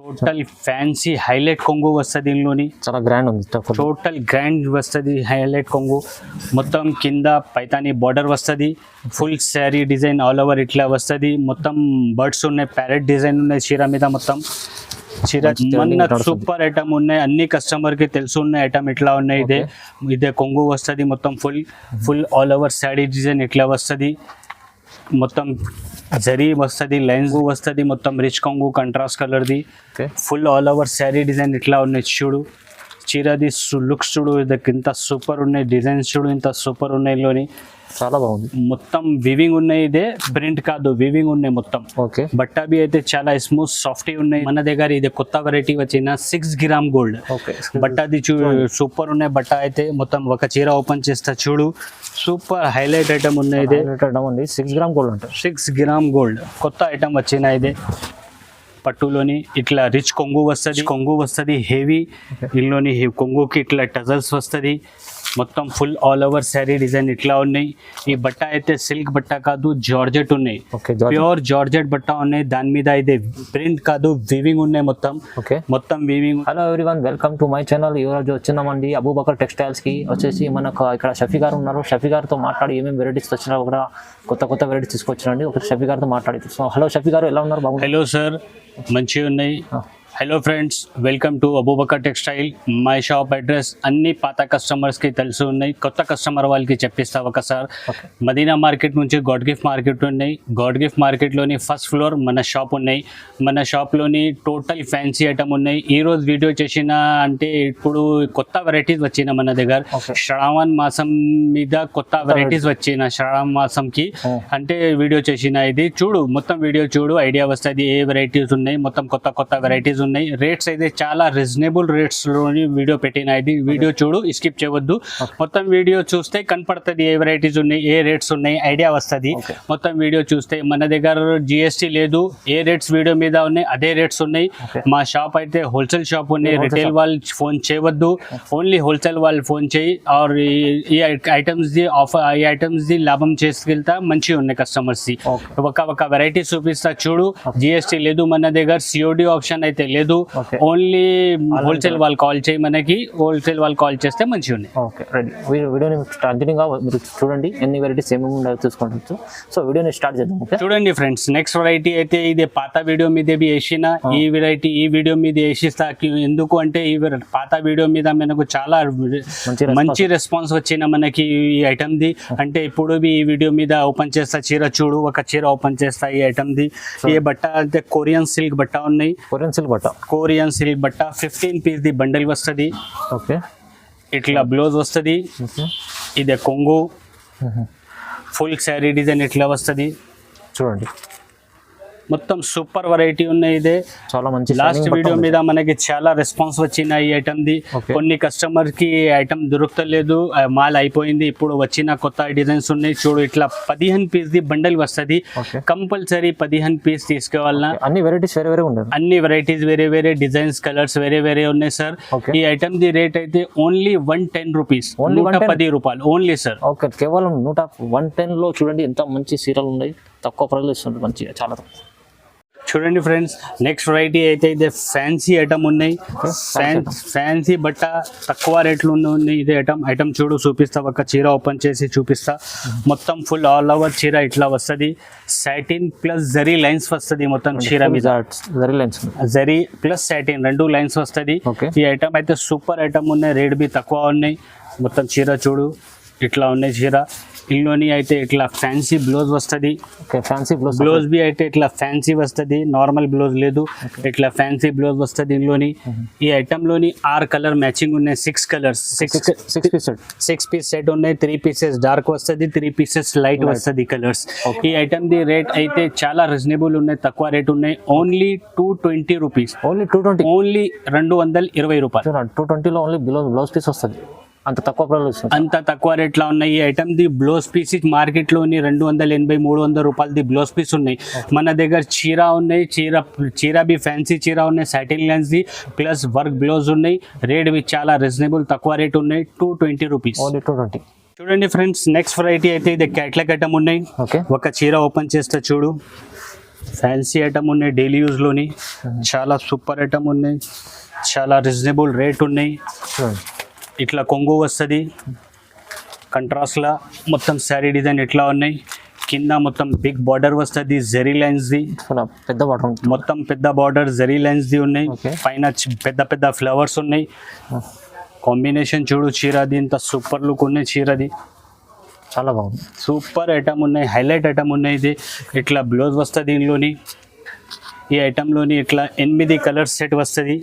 Total fancy highlight కొంగు వస్తుంది దీనిలోని. చాలా గ్రాండ్ ఉంది. టోటల్ గ్రాండ్ వస్తుంది హైలైట్ కొంగు. మొత్తం కింద పైతాని బార్డర్ వస్తుంది. Full sari design all over ఇట్లా వస్తుంది. మొత్తం బర్డ్స్ ఉన్నాయి, ప్యారెట్ డిజైన్ ఉన్నాయి చీర మీద. మొత్తం చీర మన సూపర్ ఐటమ్ ఉన్నాయి. అన్ని కస్టమర్ కి తెలుసు ఉన్న ఐటమ్ ఇట్లా ఉన్నాయి. ఇదే కొంగు వస్తుంది. మొత్తం full all over sari design ఇట్లా వస్తుంది. మొత్తం జరీ వస్తుంది, లైన్స్ వస్తుంది. మొత్తం రిచ్ కొంగు కంట్రాస్ట్ కలర్ది. Full all over sari design ఇట్లా ఉన్నాయి. చూడు చీరది లుక్స్ చూడు, ఇంత సూపర్ ఉన్నాయి. డిజైన్స్ చూడు ఇంత సూపర్ ఉన్నాయి. లోని చాలా బాగుంది. మొత్తం వివింగ్ ఉన్నాయి. ఇదే ప్రింట్ కాదు, వివింగ్ ఉన్నాయి మొత్తం. ఓకే, బట్ట బి అయితే చాలా స్మూత్ సాఫ్ట్ ఉన్నాయి. మన దగ్గర ఇది కొత్త వెరైటీ వచ్చిన 6 గ్రామ్ గోల్డ్. బట్టది సూపర్ ఉన్నాయి. బట్ట అయితే మొత్తం ఒక చీర ఓపెన్ చేస్తా చూడు, సూపర్ హైలైట్ ఐటమ్ ఉన్నాయి. ఇదే 6 గ్రామ్ గోల్డ్ అంటే 6 గ్రామ్ గోల్డ్ కొత్త ఐటమ్ వచ్చిన. ఇదే పట్టులోని ఇట్లా రిచ్ కొంగు వస్తుంది హెవీ. ఇందులోని కొంగుకి ఇట్లా టజల్స్ వస్తుంది. మొత్తం full all over sari design ఇట్లా ఉన్నాయి. ఈ బట్ట అయితే సిల్క్ బట్ట కాదు, జార్జెట్ ఉన్నాయి. ప్యూర్ జార్జెట్ బట్ట ఉన్నాయి. దాని మీద ఇది ప్రింట్ కాదు, వివింగ్ ఉన్నాయి మొత్తం. మొత్తం weaving. Hello everyone, welcome to my channel. ఈ రోజు వచ్చినామండి అబూబకర్ టెక్స్టైల్స్ కి. వచ్చేసి మనకు ఇక్కడ షఫీ గారు ఉన్నారు. షఫీ గారితో మాట్లాడి ఏమేమి వెరైటీస్ వచ్చినా కూడా కొత్త వెరైటీస్ తీసుకొచ్చినండి. ఒకటి షఫీ గారితో మాట్లాడి. సో హలో షఫీ గారు, ఎలా ఉన్నారు? బాగుంది. హలో సార్, మంచిగా ఉన్నాయి. Hello friends, welcome to Abu Bakr textile. My shop address అన్ని పాత కస్టమర్స్కి తెలిసి ఉన్నాయి. కొత్త కస్టమర్ వాళ్ళకి చెప్పిస్తా ఒకసారి. మదీనా మార్కెట్ నుంచి గాడ్ గిఫ్ట్ మార్కెట్ ఉన్నాయి. గాడ్ గిఫ్ట్ మార్కెట్లోని ఫస్ట్ ఫ్లోర్ మన షాప్ ఉన్నాయి. మన షాప్లోని టోటల్ ఫ్యాన్సీ ఐటమ్ ఉన్నాయి. ఈరోజు వీడియో చేసిన అంటే ఇప్పుడు కొత్త వెరైటీస్ వచ్చిన మన దగ్గర. శ్రావణ్ మాసం మీద కొత్త వెరైటీస్ వచ్చిన శ్రావణ మాసంకి అంటే వీడియో చేసిన. ఇది చూడు, మొత్తం వీడియో చూడు, ఐడియా వస్తుంది ఏ వెరైటీస్ ఉన్నాయి. మొత్తం కొత్త వెరైటీస్ ఉన్నాయి. రేట్స్ అయితే చాలా రీజనబుల్ రేట్స్ లోని వీడియో పెట్టిన. ఇది వీడియో చూడు, స్కిప్ చేయవద్దు. మొత్తం వీడియో చూస్తే కనపడుతుంది ఏ వెరైటీస్ ఉన్నాయి, ఏ రేట్స్ ఉన్నాయి, ఐడియా వస్తుంది. మొత్తం వీడియో చూస్తే మన దగ్గర GST లేదు. ఏ రేట్స్ వీడియో మీద ఉన్నాయి అదే రేట్స్ ఉన్నాయి. మా షాప్ అయితే హోల్సేల్ షాప్ ఉన్నాయి. రిటైల్ వాళ్ళు ఫోన్ చేయవద్దు, ఓన్లీ హోల్సేల్ వాళ్ళు ఫోన్ చేయి. ఆర్ ఈ ఐటమ్స్ ది ఆఫర్, ఈ ఐటమ్స్ ది లాభం చేసుకెళ్తా. మంచిగా ఉన్నాయి కస్టమర్స్ ది. ఒక వెరైటీ చూపిస్తా చూడు. GST లేదు మన దగ్గర. COD ఆప్షన్ అయితే లేదు. ఓన్లీ హోల్సేల్ వాళ్ళు కాల్ చేయి. మనకి హోల్సేల్ వాళ్ళు కాల్ చేస్తే మంచిగా ఉన్నాయి. Okay, ready. వీడియోని కంటిన్యూగా మీరు చూడండి, ఎన్ని వెరైటీస్ ఏమేమి ఉండాలో చూసుకోవచ్చు. సో వీడియోని స్టార్ట్ చేద్దాం. చూడండి ఫ్రెండ్స్, నెక్స్ట్ వెరైటీ అయితే ఇది పాత వీడియో మీద వేసిన. ఈ వెరైటీ ఈ వీడియో మీద వేసిస్తా. ఎందుకు అంటే ఈ పాత వీడియో మీద మనకు చాలా మంచి రెస్పాన్స్ వచ్చిన మనకి ఈ ఐటమ్ ది. అంటే ఇప్పుడు ఈ వీడియో మీద ఓపెన్ చేస్తా చీర చూడు, ఒక చీర ఓపెన్ చేస్తా ఈ ఐటమ్ ది. ఈ బట్ట అంటే కొరియన్ సిల్క్ బట్ట ఉన్నాయి. కొరియన్ సిల్క్ బట్ట 15 పీస్ ది బండల్ వస్తుంది. ఓకే, ఇట్లా బ్లౌజ్ వస్తుంది. ఇదే కొంగు, ఫుల్ శారీ డిజైన్ ఇట్లా వస్తుంది. చూడండి, మొత్తం సూపర్ వెరైటీ ఉన్నాయి. ఇదే చాలా మంచి. లాస్ట్ వీడియో మీద మనకి చాలా రెస్పాన్స్ వచ్చిన ఈ ఐటమ్ ది. కొన్ని కస్టమర్ కి ఐటమ్ దొరకలేదు, మాల్ అయిపోయింది. ఇప్పుడు వచ్చిన కొత్త డిజైన్స్ ఉన్నాయి. చూడు, ఇట్లా 15 పీస్ ది బండల్ వస్తుంది. కంపల్సరీ 15 పీస్ తీసుకోవాలన్నా. అన్ని వెరైటీస్ వేరే ఉన్నాయి. అన్ని వెరైటీస్ వేరే డిజైన్స్, కలర్స్ వేరే ఉన్నాయి సార్. ఈ ఐటమ్ ది రేట్ అయితే ఓన్లీ 110 రూపీస్, 110 రూపాయలు ఓన్లీ సార్. ఓకే, కేవలం 110 లో చూడండి ఎంత మంచి సీరలు ఉన్నాయి. తక్కువ ప్రైస్లో ఇస్తుంది, మంచిగా చాలా తక్కువ. చూడండి ఫ్రెండ్స్, నెక్స్ట్ వెరైటీ అయితే ఇదే ఫ్యాన్సీ ఐటమ్ ఉన్నాయి. ఫ్యాన్సీ బట్ట తక్కువ రేట్లు ఉన్నాయి. ఇదే ఐటమ్ చూడు, చూపిస్తా. ఒక చీర ఓపెన్ చేసి చూపిస్తా. మొత్తం ఫుల్ ఆల్ ఓవర్ చీర ఇట్లా వస్తుంది. సాటిన్ ప్లస్ జరీ లైన్స్ వస్తుంది మొత్తం చీర మీద. జరీ ప్లస్ సాటిన్ 2 లైన్స్ వస్తుంది. ఈ ఐటమ్ అయితే సూపర్ ఐటమ్ ఉన్నాయి. రేట్ బి తక్కువ ఉన్నాయి. మొత్తం చీర చూడు ఇట్లా ఉన్నాయి చీర. ఇందులోని అయితే ఇట్లా ఫ్యాన్సీ బ్లౌజ్ వస్తుంది. బ్లౌజ్ బి అయితే ఇట్లా ఫ్యాన్సీ వస్తుంది, నార్మల్ బ్లౌజ్ లేదు. ఇట్లా ఫ్యాన్సీ బ్లౌజ్ వస్తుంది. ఇందులోని ఈ ఐటమ్ లోని 6 కలర్ మ్యాచింగ్ ఉన్నాయి. 6 కలర్స్, 6 పీస్ సెట్ ఉన్నాయి. 3 పీసెస్ డార్క్ వస్తుంది, 3 పీసెస్ లైట్ వస్తుంది కలర్స్. ఈ ఐటమ్ ది రేట్ అయితే చాలా రీజనబుల్ ఉన్నాయి, తక్కువ రేట్ ఉన్నాయి. Only 220 rupees. ఓన్లీ 220 రూపాయలు. 220 లో ఓన్లీ బ్లౌజ్ పీస్ వస్తుంది. అంత తక్కువ రేట్లో ఉన్నాయి. ఈ ఐటమ్ ది బ్లౌజ్ పీస్ మార్కెట్లోని 280, 300 రూపాయలది బ్లౌజ్ పీస్ ఉన్నాయి. మన దగ్గర చీర ఉన్నాయి. చీర బి ఫ్యాన్సీ చీర ఉన్నాయి. Satin lines the plus work blouse ఉన్నాయి. రేట్ బి చాలా రీజనబుల్, తక్కువ రేట్ ఉన్నాయి. 220 రూపీస్. చూడండి ఫ్రెండ్స్, నెక్స్ట్ వెరైటీ అయితే ఇది క్యాట్లాగ్ ఐటమ్ ఉన్నాయి. ఒక చీర ఓపెన్ చేస్తే చూడు, ఫ్యాన్సీ ఐటమ్ ఉన్నాయి డైలీ యూజ్లోని, చాలా సూపర్ ఐటమ్ ఉన్నాయి, చాలా రీజనబుల్ రేట్ ఉన్నాయి. చూడండి ఇట్లా కొంగు వస్తుంది కంట్రాస్ట్లా, మొత్తం శారీ డిజైన్ ఇట్లా ఉన్నాయి. కింద మొత్తం బిగ్ బార్డర్ వస్తుంది జెరీ లైన్స్ది, చాలా పెద్ద బాటం ఉంటుంది. మొత్తం పెద్ద బార్డర్ జెరీ లైన్స్ది ఉన్నాయి. Okay. పైన పెద్ద పెద్ద ఫ్లవర్స్ ఉన్నాయి. కాంబినేషన్ చూడు చీరది, ఇంత సూపర్ లుక్ ఉన్నాయి చీరది, చాలా బాగుంది. సూపర్ ఐటమ్ ఉన్నాయి, హైలైట్ ఐటమ్ ఉన్నాయి. ఇది ఇట్లా బ్లౌజ్ వస్తుంది దీనిలోని. ఈ ఐటెంలోని ఇట్లా 8 కలర్స్ సెట్ వస్తుంది.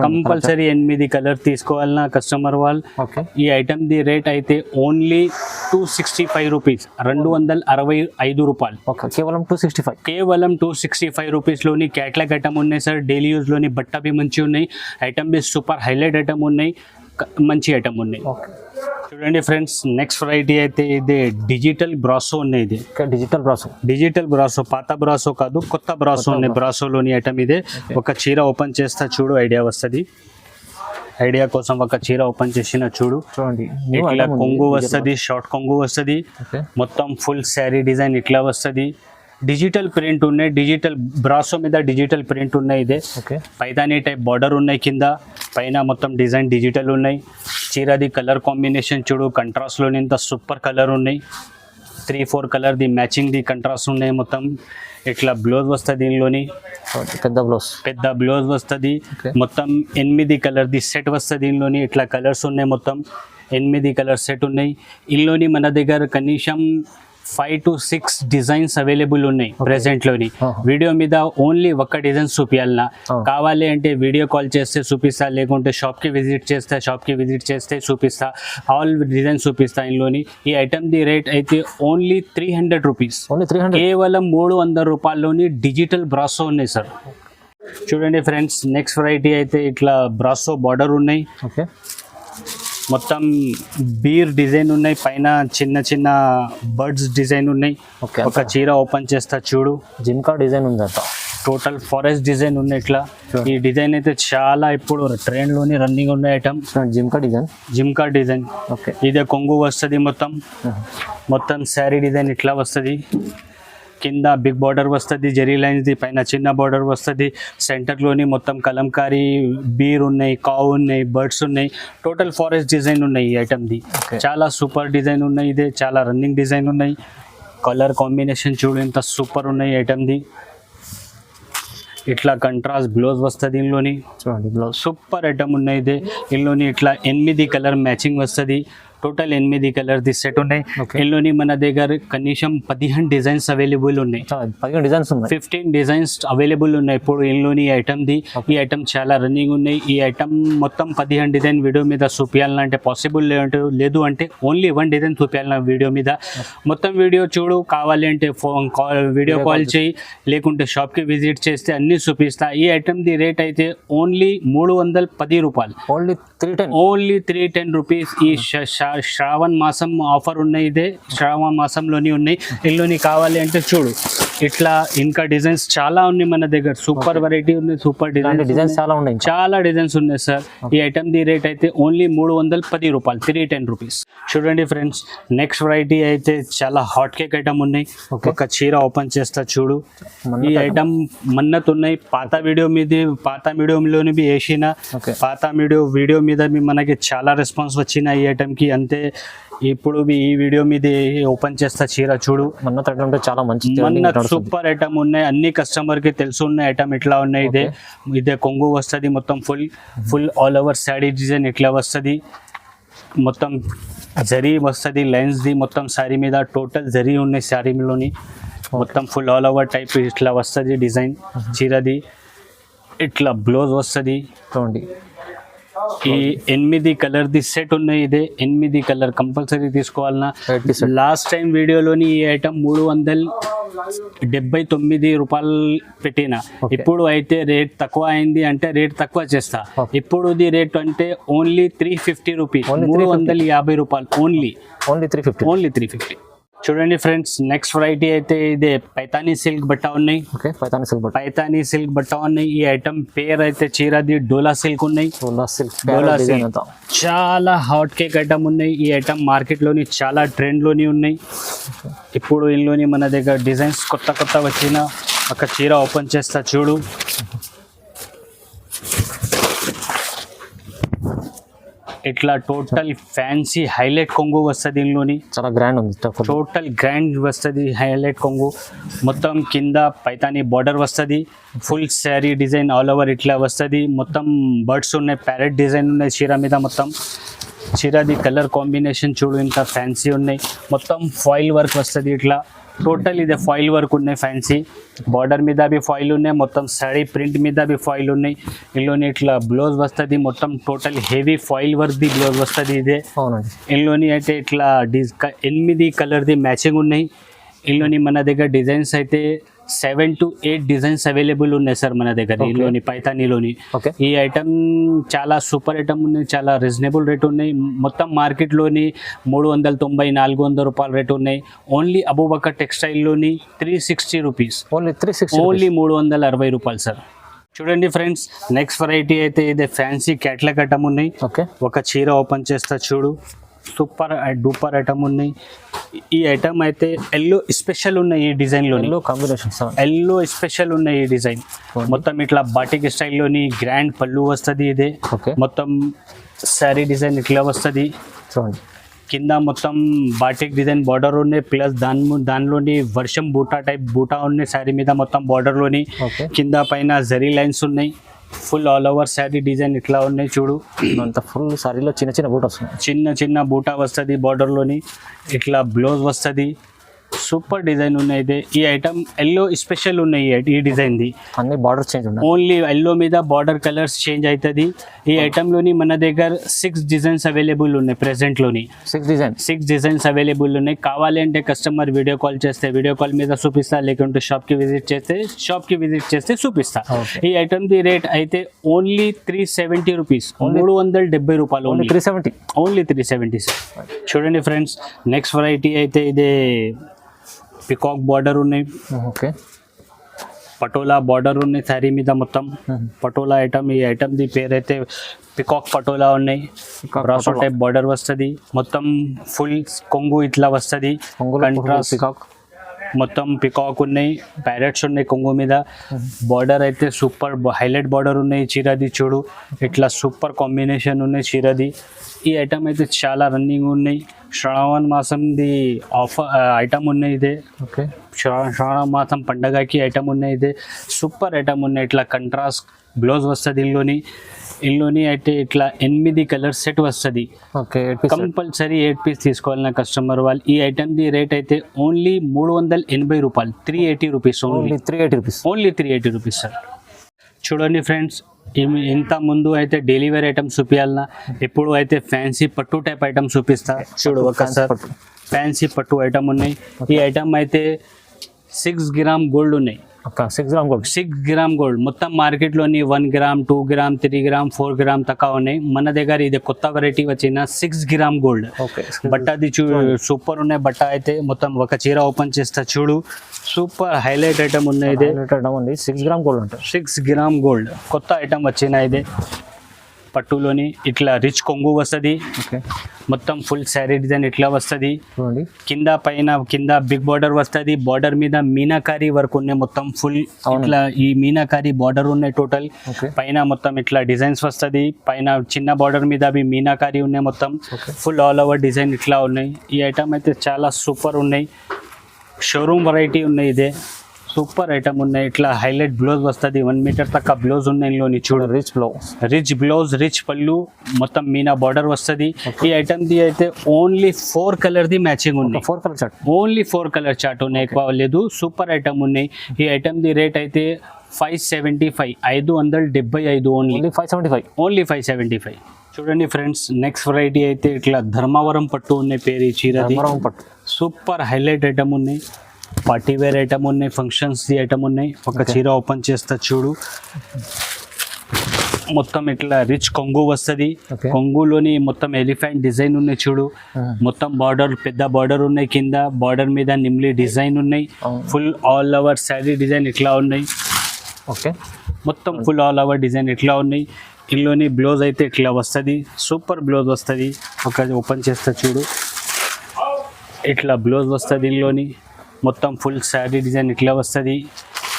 కంపల్సరీ 8 కలర్ తీసుకోవాలన్నా కస్టమర్ వాళ్ళు. ఓకే ఈ ఐటమ్ ది రేట్ అయితే ఓన్లీ 265 రూపీస్, 265 రూపాయలు. ఓకే కేవలం 265. కేవలం 265 రూపీస్లోని క్యాట్లాగ్ ఐటమ్ ఉన్నాయి సార్. డైలీ యూజ్లోని బట్ట బి మంచి ఉన్నాయి, item be super highlight item ఉన్నాయి, మంచి ఐటమ్ ఉన్నాయి. ఓకే చూడండి ఫ్రెండ్స్, నెక్స్ట్ వెరైటీ అయితే ఇది డిజిటల్ బ్రాసో ఉన్నాయి. ఇది డిజిటల్ బ్రాసో, డిజిటల్ బ్రాసో, పాత బ్రాసో కాదు, కొత్త బ్రాసో ఉన్నాయి. బ్రాసోలోని ఐటమ్ ఇదే. ఒక చీర ఓపెన్ చేస్తా చూడు, ఐడియా వస్తుంది. ఐడియా కోసం ఒక చీర ఓపెన్ చేసిన చూడు. చూడండి ఇట్లా కొంగు వస్తుంది, షార్ట్ కొంగు వస్తుంది, ఓకే మొత్తం ఫుల్ శారీ డిజైన్ ఇట్లా వస్తుంది. డిజిటల్ ప్రింట్ ఉన్నాయి, డిజిటల్ బ్రాసో మీద డిజిటల్ ప్రింట్ ఉన్నాయి. ఇదే ఓకే పైదాని టైప్ బార్డర్ ఉన్నాయి, కింద పైన మొత్తం డిజైన్ డిజిటల్ ఉన్నాయి. చీరది కలర్ కాంబినేషన్ చూడు, కంట్రాస్ట్లోని ఇంత సూపర్ కలర్ ఉన్నాయి. 3-4 కలర్ది మ్యాచింగ్ది కంట్రాస్ట్ ఉన్నాయి మొత్తం. ఇట్లా బ్లౌజ్ వస్తుంది దీనిలోని, పెద్ద బ్లౌజ్, పెద్ద బ్లౌజ్ వస్తుంది. Okay. మొత్తం 8 కలర్ది సెట్ వస్తుంది దీనిలోని. ఇట్లా కలర్స్ ఉన్నాయి, మొత్తం 8 కలర్ సెట్ ఉన్నాయి. ఇందులోని మన దగ్గర కనీసం 5 to 6 డిజైన్స్ అవైలబుల్ ఉన్నాయి ప్రెసెంట్లోని. వీడియో మీద ఓన్లీ ఒక్క డిజైన్ చూపించాలన్నా, కావాలి అంటే వీడియో కాల్ చేస్తే చూపిస్తా, లేకుంటే షాప్కి విజిట్ చేస్తే చూపిస్తా, ఆల్ డిజైన్ చూపిస్తా ఇందులోని. ఈ ఐటమ్ ది రేట్ అయితే ఓన్లీ 300 రూపీస్, ఓన్లీ 300. కేవలం 300 రూపాయల్లోని డిజిటల్ బ్రాసో ఉన్నాయి సార్. చూడండి ఫ్రెండ్స్, నెక్స్ట్ వెరైటీ అయితే ఇట్లా బ్రాసో బార్డర్ ఉన్నాయి, ఓకే మొత్తం బీర్ డిజైన్ ఉన్నాయి, పైన చిన్న చిన్న బర్డ్స్ డిజైన్ ఉన్నాయి. ఓకే ఒక చీర ఓపెన్ చేస్తా చూడు, జిమ్కా డిజైన్ ఉందంట. టోటల్ ఫారెస్ట్ డిజైన్ ఉన్నాయి. ఇట్లా ఈ డిజైన్ అయితే చాలా ఇప్పుడు ట్రెండ్లోని రన్నింగ్ ఉన్న ఐటమ్, జిమ్కా డిజైన్, జిమ్కా డిజైన్. ఓకే ఇదే కొంగు వస్తుంది, మొత్తం శారీ డిజైన్ ఇట్లా వస్తుంది. కింద బిగ్ బార్డర్ వస్తుంది జెరీ లైన్స్ది, పైన చిన్న బార్డర్ వస్తుంది. సెంటర్లోని మొత్తం కలంకారీ బీర్ ఉన్నాయి, కావు ఉన్నాయి, బర్డ్స్ ఉన్నాయి, టోటల్ ఫారెస్ట్ డిజైన్ ఉన్నాయి ఈ ఐటమ్ది. చాలా సూపర్ డిజైన్ ఉన్నాయి, ఇదే చాలా రన్నింగ్ డిజైన్ ఉన్నాయి. కలర్ కాంబినేషన్ చూడు ఎంత సూపర్ ఉన్నాయి ఐటమ్ది. ఇట్లా కంట్రాస్ట్ బ్లౌజ్ వస్తుంది ఇందులోని. చూడండి బ్లౌజ్ సూపర్ ఐటమ్ ఉన్నాయి. ఇదే ఇందులోని ఇట్లా 8 కలర్ మ్యాచింగ్ వస్తుంది. టోటల్ 8 కలర్ది సెట్ ఉన్నాయి. ఇందులోని మన దగ్గర కనీసం 15 డిజైన్స్ అవైలబుల్ ఉన్నాయి, 15 డిజైన్స్ ఉన్నాయి, 15 డిజైన్స్ అవైలబుల్ ఉన్నాయి ఇప్పుడు ఇందులోని ఈ ఐటమ్ది. ఈ ఐటమ్ చాలా రన్నింగ్ ఉన్నాయి. ఈ ఐటమ్ మొత్తం 15 డిజైన్ వీడియో మీద చూపించాలంటే పాసిబుల్ లేదు, అంటే ఓన్లీ 1 డిజైన్ చూపించాలన్న వీడియో మీద. మొత్తం వీడియో చూడు, కావాలి అంటే ఫోన్ కాల్ వీడియో కాల్ చేయి, లేకుంటే షాప్కి విజిట్ చేస్తే అన్నీ చూపిస్తా. ఈ ఐటమ్ది రేట్ అయితే ఓన్లీ 310 రూపాయలు, ఓన్లీ 310, ఓన్లీ 310 రూపీస్. ఈ శ్రావణ మాసం ఆఫర్ ఉన్నాయి, ఇదే శ్రావణ మాసంలోని ఉన్నాయి. ఇందులోని కావాలి అంటే చూడు, ఇట్లా ఇంకా డిజైన్స్ చాలా ఉన్నాయి మన దగ్గర, సూపర్ వెరైటీ ఉన్నాయి, సూపర్ డిజైన్స్ చాలా ఉన్నాయి, చాలా డిజైన్స్ ఉన్నాయి సార్. ఈ ఐటమ్ ది రేట్ అయితే ఓన్లీ 310 రూపాయలు, 310 రూపీస్. చూడండి ఫ్రెండ్స్, నెక్స్ట్ వెరైటీ అయితే చాలా హాట్ కేక్ ఐటమ్ ఉన్నాయి. ఒక చీర ఓపెన్ చేస్తా చూడు, ఈ ఐటమ్ మన్నత్ ఉన్నాయి. పాత వీడియోలోని వేసిన పాత వీడియో మీద మనకి చాలా రెస్పాన్స్ వచ్చిన ఈ ఐటమ్కి. అంతే ఇప్పుడు ఈ వీడియో మీద ఓపెన్ చేస్తా చీర చూడు, మన్నత్ ఐటమ్ చాలా మంచి, మన్నత్ సూపర్ ఐటమ్ ఉన్నాయి. అన్ని కస్టమర్ కి తెలుసు ఉన్న ఐటమ్ ఇట్లా ఉన్నాయి. ఇదే కొంగు వస్తుంది, మొత్తం full all over sari design ఇట్లా వస్తుంది. మొత్తం జరీ వస్తుంది లైన్స్ది, మొత్తం శారీ మీద టోటల్ జరీ ఉన్నాయి శారీలోని. మొత్తం ఫుల్ ఆల్ ఓవర్ టైప్ ఇట్లా వస్తుంది డిజైన్ చీరది. ఇట్లా బ్లౌజ్ వస్తుంది. చూడండి ఈ 8 కలర్ది సెట్ ఉన్నాయి. ఇదే 8 కలర్ కంపల్సరీ తీసుకోవాలన్నా. లాస్ట్ టైం వీడియోలోని ఈ ఐటమ్ 379 రూపాయలు పెట్టిన, ఇప్పుడు అయితే రేట్ తక్కువ అయింది అంటే రేట్ తక్కువ చేస్తా. ఇప్పుడు రేట్ అంటే ఓన్లీ 350 రూపీస్, 350 రూపాయలు, ఓన్లీ 350. చూడండి ఫ్రెండ్స్, నెక్స్ట్ వెరైటీ అయితే ఇదే పైతానీ సిల్క్ బట్ట ఉన్నాయి. ఓకే, పైతాని సిల్క్ బట్ట, పైతానీ సిల్క్ బట్ట ఉన్నాయి. ఈ ఐటమ్ పేరు అయితే చీరది డోలా సిల్క్ ఉన్నాయి. డోలా సిల్క్ అంతా చాలా హాట్ కేక్ ఐటమ్ ఉన్నాయి. ఈ ఐటమ్ మార్కెట్లోని చాలా ట్రెండ్లోని ఉన్నాయి. ఇప్పుడు ఇందులోని మన దగ్గర డిజైన్స్ కొత్త కొత్త వచ్చిన ఒక చీర ఓపెన్ చేస్తా చూడు. ఇట్లా టోటల్ ఫ్యాన్సీ హైలైట్ కొంగు వస్తుంది. ఇందులోని చాలా గ్రాండ్ ఉంది, టోటల్ గ్రాండ్ వస్తుంది. హైలైట్ కొంగు మొత్తం కింద పైతాని బార్డర్ వస్తుంది. Full sari design all over ఇట్లా వస్తుంది. మొత్తం బర్డ్స్ ఉన్నాయి, ప్యారెట్ డిజైన్ ఉన్నాయి చీర మీద. మొత్తం చీరది కలర్ కాంబినేషన్ చూడు, ఇంకా ఫ్యాన్సీ ఉన్నాయి. మొత్తం ఫాయిల్ వర్క్ వస్తుంది. ఇట్లా టోటల్ ఇదే ఫాయిల్ వర్క్ ఉన్నాయి. ఫ్యాన్సీ బార్డర్ మీద బి ఫాయిల్ ఉన్నాయి. మొత్తం సారీ ప్రింట్ మీద బి ఫాయిల్ ఉన్నాయి. ఇందులోని ఇట్లా బ్లౌజ్ వస్తుంది. మొత్తం total heavy foil work the blouse వస్తుంది. ఇదే అవునండి. ఇందులోని అయితే ఇట్లా 8 కలర్ది మ్యాచింగ్ ఉన్నాయి. ఇందులోని మన దగ్గర డిజైన్స్ అయితే 7 to 8 డిజైన్స్ అవైలబుల్ ఉన్నాయి సార్ మన దగ్గర. ఇందులోని పైతానీలోని ఓకే, ఈ ఐటమ్ చాలా సూపర్ ఐటమ్ ఉన్నాయి. చాలా రీజనబుల్ రేట్ ఉన్నాయి. మొత్తం మార్కెట్లోని 390 400 రూపాయల రేట్ ఉన్నాయి. ఓన్లీ అబూబకర్ టెక్స్టైల్లోని 360 రూపీస్, ఓన్లీ 360, ఓన్లీ 360 రూపాయలు సార్. చూడండి ఫ్రెండ్స్, నెక్స్ట్ వెరైటీ అయితే ఇదే ఫ్యాన్సీ క్యాట్లాగ్ ఐటమ్ ఉన్నాయి. ఓకే, ఒక చీర ఓపెన్ చేస్తా చూడు, సూపర్ డూపర్ ఐటమ్ ఉన్నాయి. ఈ ఐటమ్ అయితే ఎల్లో స్పెషల్ ఉన్నాయి. ఈ డిజైన్లోని ఎల్లో కాంబినేషన్, ఎల్లో స్పెషల్ ఉన్నాయి. ఈ డిజైన్ మొత్తం ఇట్లా బాటిక్ స్టైల్లోని గ్రాండ్ పళ్ళు వస్తుంది. ఇదే ఓకే, మొత్తం శారీ డిజైన్ ఇట్లా వస్తుంది. చూడండి కింద మొత్తం బాటిక్ డిజైన్ బార్డర్ ఉన్నాయి. ప్లస్ దానిలోని వర్షం బూటా టైప్ బూటా ఉన్నాయి శారీ మీద. మొత్తం బార్డర్లోని ఓకే, కింద పైన జరీ లైన్స్ ఉన్నాయి. Full all over sari design ఇట్లా ఉన్నాయి చూడు. అంత ఫుల్ సారీలో చిన్న చిన్న బూట వస్తుంది. చిన్న చిన్న బూటా వస్తుంది బార్డర్లోని. ఇట్లా బ్లౌజ్ వస్తుంది. సూపర్ డిజైన్ ఉన్నాయి. ఇదే ఈ ఐటమ్ ఎల్లో స్పెషల్ ఉన్నాయి. ఈ డిజైన్ది అన్ని బార్డర్ చేంజ్ ఉన్నాయి. ఓన్లీ ఎల్లో మీద బార్డర్ కలర్స్ చేంజ్ అవుతుంది. ఈ ఐటమ్లోని మన దగ్గర 6 డిజైన్స్ అవైలబుల్ ఉన్నాయి. ప్రెసెంట్లోని 6 డిజైన్స్ అవైలబుల్ ఉన్నాయి. కావాలి అంటే కస్టమర్ వీడియో కాల్ చేస్తే వీడియో కాల్ మీద చూపిస్తా, లేకుంటే షాప్కి విజిట్ చేస్తే చూపిస్తా. ఈ ఐటమ్ది రేట్ అయితే ఓన్లీ 370 రూపీస్, 370 రూపాయలు. Only 370, only 370 sir. చూడండి ఫ్రెండ్స్, నెక్స్ట్ వెరైటీ అయితే ఇదే పికాక్ బార్డర్ ఉన్నాయి. ఓకే, పటోలా బార్డర్ ఉన్నాయి శారీ మీద. మొత్తం పటోలా ఐటమ్. ఈ ఐటమ్ది పేరు అయితే పికాక్ పటోలా ఉన్నాయి. బ్రాసో టైప్ బార్డర్ వస్తుంది. మొత్తం ఫుల్ కొంగు ఇట్లా వస్తుంది. కంట్రాస్ట్ పికాక్, మొత్తం పికాక్ ఉన్నాయి, ప్యారెట్స్ ఉన్నాయి కొంగు మీద. బార్డర్ అయితే సూపర్ హైలైట్ బార్డర్ ఉన్నాయి. చీరది చూడు, ఇట్లా సూపర్ కాంబినేషన్ ఉన్నాయి చీరది. ఈ ఐటమ్ అయితే చాలా రన్నింగ్ ఉన్నాయి. శ్రావణ మాసంది ఆఫర్ ఐటమ్ ఉన్నాయి. ఇదే ఓకే, శ్రావణ మాసం పండగకి ఐటమ్ ఉన్నాయి. ఇదే సూపర్ ఐటమ్ ఉన్నాయి. ఇట్లా కంట్రాస్ట్ బ్లౌజ్ వస్తుంది. ఇందులోని అయితే ఇట్లా 8 కలర్ సెట్ వస్తుంది. ఓకే, కంపల్సరీ 8 పీస్ తీసుకోవాలన్న కస్టమర్ వాళ్ళు. ఈ ఐటమ్ది రేట్ అయితే ఓన్లీ 380 రూపాయలు, 380 rupees. Only 380 rupees, only 380 rupees sir. చూడండి ఫ్రెండ్స్, ఇంత ముందు అయితే డైలీ వేర్ ఐటమ్స్ చూపించాలన్నా, ఇప్పుడు అయితే ఫ్యాన్సీ పట్టు టైప్ ఐటమ్స్ చూపిస్తా చూడు. ఒకసారి ఫ్యాన్సీ పట్టు ఐటమ్ ఉన్నాయి. ఈ ఐటమ్ అయితే 6 గ్రామ్ గోల్డ్ ఉన్నాయి. 6 గ్రామ్ గోల్డ్, 6 గ్రామ్ గోల్డ్. మొత్తం మార్కెట్లోని 1 గ్రామ్, 2 గ్రామ్, 3 గ్రామ్, 4 గ్రామ్ తక్కువ ఉన్నాయి. మన దగ్గర ఇది కొత్త వెరైటీ వచ్చిన 6 గ్రామ్ గోల్డ్. ఓకే, బట్ట అది సూపర్ ఉన్నాయి. బట్ట అయితే మొత్తం ఒక చీర ఓపెన్ చేస్తా చూడు, సూపర్ హైలైట్ ఐటమ్ ఉన్నాయి. ఇది 6 గ్రామ్ గోల్డ్ ఉంటుంది. 6 గ్రామ్ గోల్డ్ కొత్త ఐటమ్ వచ్చిన. ఇది పట్టులోని ఇట్లా రిచ్ కొంగు వస్తుంది. ఓకే, మొత్తం ఫుల్ శారీ డిజైన్ ఇట్లా వస్తుంది. చూడండి కింద బిగ్ బార్డర్ వస్తుంది. బార్డర్ మీద మీనాకారి వర్క్ ఉన్నాయి. మొత్తం ఫుల్ ఇట్లా ఈ మీనాకారి బార్డర్ ఉన్నాయి టోటల్. పైన మొత్తం ఇట్లా డిజైన్స్ వస్తుంది. పైన చిన్న బార్డర్ మీద అవి మీనాకారి ఉన్నాయి. మొత్తం ఫుల్ ఆల్ ఓవర్ డిజైన్ ఇట్లా ఉన్నాయి. ఈ ఐటమ్ అయితే చాలా సూపర్ ఉన్నాయి. షోరూమ్ వెరైటీ ఉన్నాయి. ఇదే సూపర్ ఐటమ్ ఉన్నాయి. ఇట్లా హైలైట్ బ్లౌజ్ వస్తుంది. 1 మీటర్ తక్క బ్లౌజ్ ఉన్నాయి. ఇందులోని చూడు, రిచ్ బ్లౌజ్, రిచ్ పళ్ళు, మొత్తం మీనా బార్డర్ వస్తుంది. ఈ ఐటమ్ ది అయితే ఓన్లీ 4 కలర్ది మ్యాచింగ్ ఉన్నాయి. 4 colour chart, only 4 colour chart ఉన్నాయి. ఎక్కువ లేదు. సూపర్ ఐటమ్ ఉన్నాయి. ఈ ఐటమ్ ది రేట్ అయితే 575, 575 ఓన్లీ 575, ఓన్లీ 575. చూడండి ఫ్రెండ్స్, నెక్స్ట్ వెరైటీ అయితే ఇట్లా ధర్మవరం పట్టు ఉన్నాయి. పేరు ఈ చీరది. సూపర్ హైలైట్ ఐటమ్ ఉన్నాయి. పార్టీ వేర్ ఐటమ్ ఉన్నాయి. ఫంక్షన్స్ ది ఐటమ్ ఉన్నాయి. ఒక చీర ఓపెన్ చేస్తా చూడు. మొత్తం ఇట్లా రిచ్ కొంగు వస్తుంది. Okay. కొంగులోని మొత్తం ఎలిఫెంట్ డిజైన్ ఉన్నాయి చూడు. మొత్తం బార్డర్ పెద్ద బార్డర్ ఉన్నాయి, కింద బార్డర్ మీద నిమ్లి డిజైన్ ఉన్నాయి. Full all over sari design ఇట్లా ఉన్నాయి. ఓకే, మొత్తం ఫుల్ ఆల్ ఓవర్ డిజైన్ ఇట్లా ఉన్నాయి. ఇందులోని బ్లౌజ్ అయితే ఇట్లా వస్తుంది, సూపర్ బ్లౌజ్ వస్తుంది. ఒక ఓపెన్ చేస్తా చూడు, ఇట్లా బ్లౌజ్ వస్తుంది. ఇందులోని మొత్తం ఫుల్ శారీ డిజైన్ ఇట్లా వస్తుంది.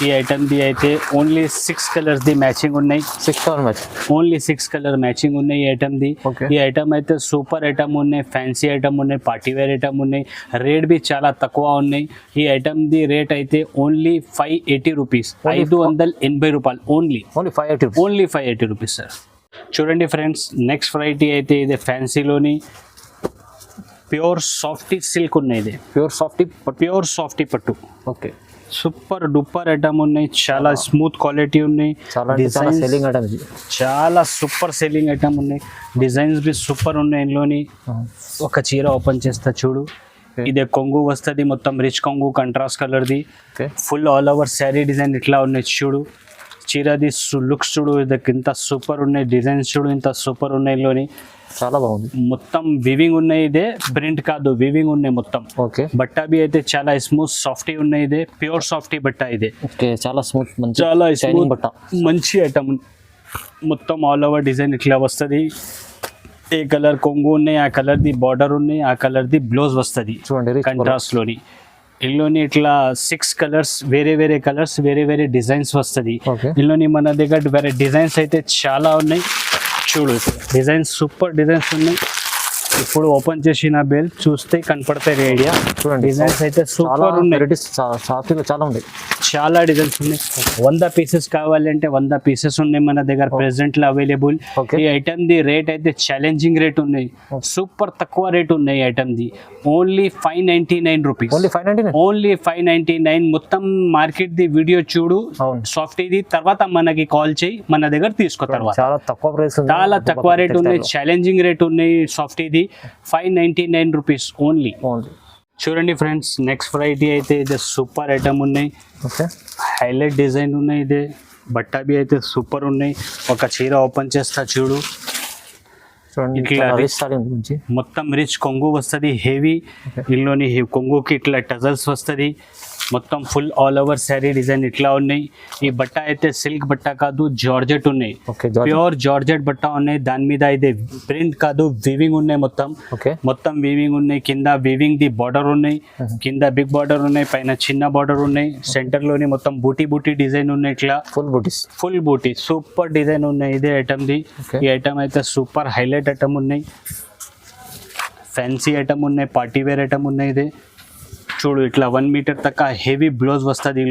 ఈ ఐటమ్ది అయితే ఓన్లీ 6 కలర్స్ ది మ్యాచింగ్ ఉన్నాయి. 6 colour match, only 6 colour matching ఉన్నాయి ఈ ఐటమ్ది. Okay. ఈ ఐటమ్ అయితే సూపర్ ఐటమ్ ఉన్నాయి, ఫ్యాన్సీ ఐటమ్ ఉన్నాయి, పార్టీ వేర్ ఐటమ్ ఉన్నాయి. రేట్ బి చాలా తక్కువ ఉన్నాయి. ఈ ఐటమ్ది రేట్ అయితే ఓన్లీ 580 రూపీస్, 580 రూపాయలు only. Only 580. Only 580 rupees sir. చూడండి ఫ్రెండ్స్, నెక్స్ట్ వెరైటీ అయితే ఇది ఫ్యాన్సీలోని ప్యూర్ సాఫ్టీ సిల్క్ ఉన్నాయి. ఇది ప్యూర్ సాఫ్టీ పట్టు. ఓకే, సూపర్ డూపర్ ఐటమ్ ఉన్నాయి, చాలా స్మూత్ క్వాలిటీ ఉన్నాయి. చాలా సెల్లింగ్ ఐటమ్ ఇది. చాలా సూపర్ సెల్లింగ్ ఐటమ్ ఉన్నాయి. డిజైన్స్ బి సూపర్ ఉన్నాయి. ఇందులోని ఒక చీర ఓపెన్ చేస్తా చూడు. ఇదే కొంగు వస్తుంది, మొత్తం రిచ్ కొంగు, కంట్రాస్ట్ కలర్ది. Okay, full all over sari design ఇట్లా ఉన్నాయి చూడు. చీరది లుక్స్ చూడు, ఇదకి ఇంత సూపర్ ఉన్నాయి. డిజైన్స్ చూడు, ఇంత సూపర్ ఉన్నాయి. ఇందులోని చాలా బాగుంది. మొత్తం వివింగ్ ఉన్నాయి. ఇదే ప్రింట్ కాదు, వివింగ్ ఉన్నాయి మొత్తం. ఓకే, బట్ట బి అయితే చాలా స్మూత్ సాఫ్టీ ఉన్నాయి. ఇదే ప్యూర్ సాఫ్టీ బట్ట. ఇదే ఓకే, చాలా స్మూత్, మంచి చాలా షైనింగ్ స్మూత్ బట్ట. మంచి ఐటమ్. మొత్తం ఆల్ ఓవర్ డిజైన్ ఇట్లా వస్తుంది. ఏ కలర్ కొంగు ఉన్నాయి, ఆ కలర్ ది బార్డర్ ఉన్నాయి, ఆ కలర్ ది బ్లౌజ్ వస్తుంది చూడండి, rich కంట్రాస్ట్ లోని. ఇందులోని ఇట్లా 6 కలర్స్, వేరే వేరే కలర్స్, వేరే వేరే డిజైన్స్ వస్తుంది. Okay. ఇందులోని మన దగ్గర వేరే డిజైన్స్ అయితే చాలా ఉన్నాయి చూడు. డిజైన్స్ సూపర్ డిజైన్స్ ఉన్నాయి. ఇప్పుడు ఓపెన్ చేసిన బెల్ చూస్తే కనపడతాయి ఐడియా. చూడండి, డిజైన్స్ అయితే చాలా సూపర్ ఉన్నాయి. వెరైటీస్ సాఫ్ట్గా చాలా ఉన్నాయి. చాలా డిజైన్స్ ఉన్నాయి. 100 పీసెస్ కావాలంటే 100 పీసెస్ ఉన్నాయి మన దగ్గర ప్రెసెంట్ లో అవైలబుల్. Okay. ఈ ఐటమ్ ది రేట్ అయితే ఛాలెంజింగ్ రేట్ ఉన్నాయి, సూపర్ తక్కువ రేట్ ఉన్నాయి. Item the only 599 rupees. Only 599. Only 599. మొత్తం మార్కెట్ ది వీడియో చూడు, అవును. సాఫ్ట్ ఇది. తర్వాత మనకి కాల్ చేయి, మన దగ్గర తీసుకో. తర్వాత చాలా తక్కువ ప్రైస్ ఉంది. చాలా తక్కువ రేట్ ఉన్నాయి, ఛాలెంజింగ్ రేట్ ఉన్నాయి. సాఫ్ట్ ఇది 599 రూపీస్ ఓన్లీ. చూడండి ఫ్రెండ్స్, నెక్స్ట్ వెరైటీ అయితే ఇది సూపర్ ఐటమ్ ఉన్నాయి. ఓకే, హైలైట్ డిజైన్ ఉన్నాయి. ఇదే బట్ట బి అయితే సూపర్ ఉన్నాయి. ఒక చీర ఓపెన్ చేస్తా చూడు. చూడండి, ఇట్లా చాలా rich saree ఉంది మంచి. మొత్తం రిచ్ కొంగు వస్తుంది, హెవీ. ఇందులోని కొంగుకి ఇట్లా టజల్స్ వస్తుంది. మొత్తం full all over sari design ఇట్లా ఉన్నాయి. ఈ బట్ట అయితే సిల్క్ బట్ట కాదు, జార్జెట్ ఉన్నాయి. ఓకే, ప్యూర్ జార్జెట్ బట్ట ఉన్నాయి. దాని మీద ఇది ప్రింట్ కాదు, వివింగ్ ఉన్నాయి. మొత్తం ఓకే, మొత్తం వీవింగ్ ఉన్నాయి. కింద వీవింగ్ ది బార్డర్ ఉన్నాయి, కింద బిగ్ బార్డర్ ఉన్నాయి, పైన చిన్న బార్డర్ ఉన్నాయి. సెంటర్ లోని మొత్తం బూటీ బూటీ డిజైన్ ఉన్నాయి. ఇట్లా ఫుల్ బూటీస్, ఫుల్ బూటీ సూపర్ డిజైన్ ఉన్నాయి. ఇదే ఐటమ్ ది. Okay. ఈ ఐటమ్ అయితే సూపర్ హైలైట్ ఐటమ్ ఉన్నాయి, ఫ్యాన్సీ ఐటమ్ ఉన్నాయి, పార్టీ వేర్ ఐటమ్ ఉన్నాయి. ఇదే చూడు, ఇట్లా 1 మీటర్ తక్క హెవీ బ్లౌజ్ వస్తుంది.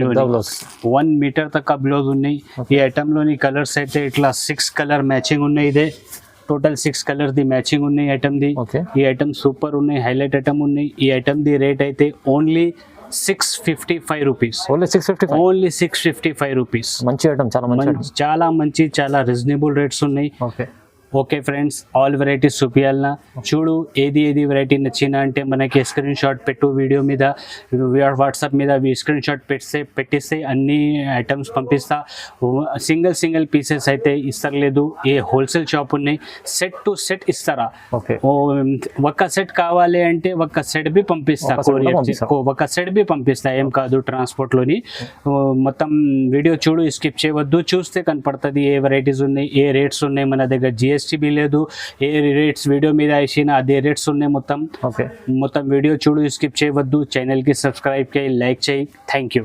1 మీటర్ తక్క బ్లౌజ్ ఉన్నాయి. ఈ ఐటమ్ లోని కలర్స్ అయితే ఇట్లా 6 కలర్ మ్యాచింగ్ ఉన్నాయి. ఇదే టోటల్ 6 కలర్ ది మ్యాచింగ్ ఉన్నాయి ఐటమ్ ది. ఓకే, ఈ ఐటమ్ సూపర్ ఉన్నాయి, హైలైట్ ఐటమ్ ఉన్నాయి. ఈ ఐటమ్ ది రేట్ అయితే only 655 rupees. Only 655. Only 655 rupees. మంచి ఐటమ్, చాలా మంచి ఐటమ్. చాలా మంచి, చాలా రీజనబుల్ రేట్స్ ఉన్నాయి. Okay, okay friends, all varieties చూపించాలన్నా చూడు. ఏది వెరైటీ నచ్చినా అంటే మనకి స్క్రీన్ షాట్ పెట్టు. వీడియో మీద, వాట్సాప్ మీద స్క్రీన్ షాట్ పెట్టిస్తే అన్ని ఐటమ్స్ పంపిస్తా. సింగిల్ పీసెస్ అయితే ఇస్తలేదు. ఏ హోల్సేల్ షాప్ ఉన్నాయి, సెట్ టు సెట్ ఇస్తారా. ఓకే, ఒక సెట్ కావాలి అంటే ఒక సెట్ బి పంపిస్తా. ఒక సెట్ బి పంపిస్తా, ఏం కాదు. ట్రాన్స్పోర్ట్లోని మొత్తం వీడియో చూడు, స్కిప్ చేయవద్దు. చూస్తే కనపడుతుంది ఏ వెరైటీస్ ఉన్నాయి, ఏ రేట్స్ ఉన్నాయి. మన దగ్గర GST బి లేదు. ఏ రేట్స్ వీడియో మీద వేసినా అదే రేట్స్ ఉన్నాయి మొత్తం. ఓకే, మొత్తం వీడియో చూడు, స్కిప్ చేయవద్దు. ఛానల్కి సబ్స్క్రైబ్ చేయి, లైక్ చేయి. Thank you.